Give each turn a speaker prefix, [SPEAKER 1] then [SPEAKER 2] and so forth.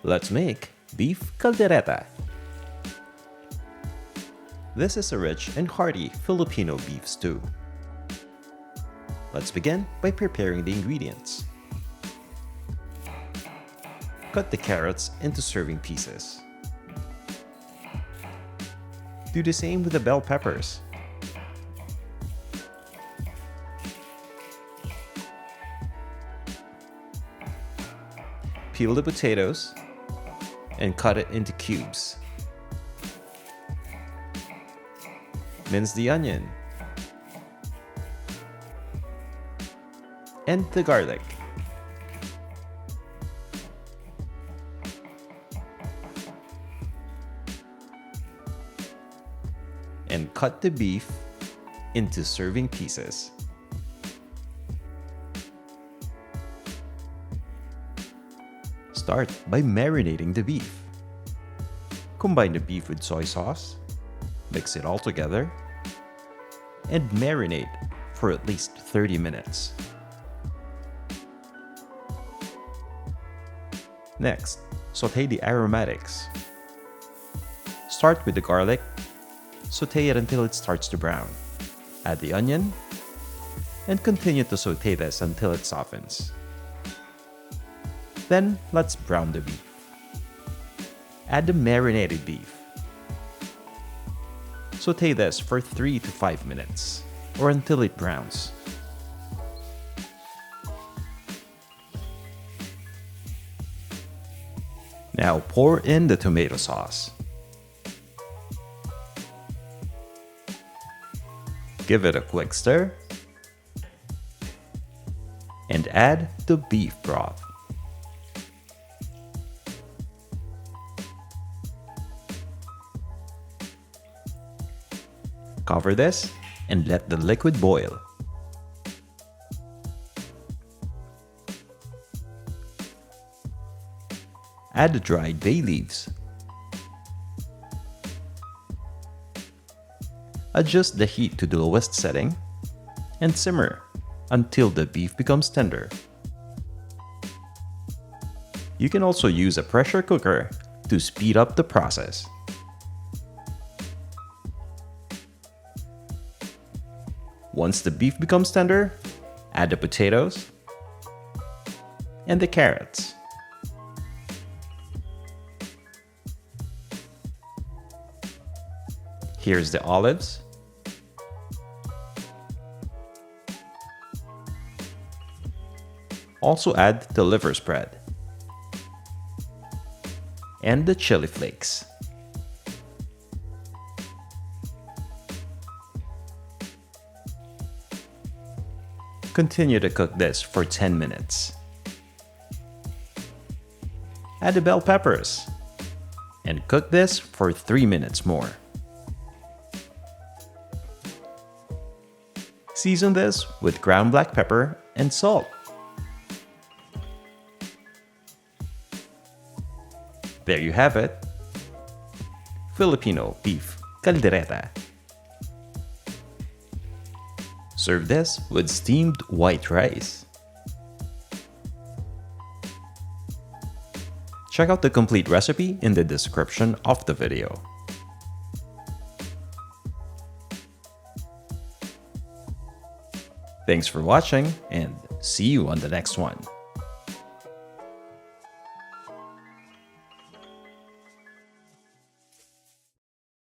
[SPEAKER 1] Let's make beef caldereta. This is a rich and hearty Filipino beef stew. Let's begin by preparing the ingredients. Cut the carrots into serving pieces. Do the same with the bell peppers. Peel the potatoes and cut it into cubes. Mince the onion and the garlic. And cut the beef into serving pieces. Start by marinating the beef. Combine the beef with soy sauce, mix it all together, and marinate for at least 30 minutes. Next, sauté the aromatics. Start with the garlic. Sauté it until it starts to brown. Add the onion and continue to sauté this until it softens. Then let's brown the beef. Add the marinated beef. Sauté this for 3 to 5 minutes or until it browns. Now pour in the tomato sauce. Give it a quick stir and add the beef broth. Cover this and let the liquid boil. Add the dried bay leaves. Adjust the heat to the lowest setting and simmer until the beef becomes tender. You can also use a pressure cooker to speed up the process. Once the beef becomes tender, add the potatoes and the carrots. Here's the olives. Also add the liver spread and the chili flakes. Continue to cook this for 10 minutes. Add the bell peppers and cook this for 3 minutes more. Season this with ground black pepper and salt. There you have it, Filipino beef caldereta. Serve this with steamed white rice. Check out the complete recipe in the description of the video. Thanks for watching and see you on the next one.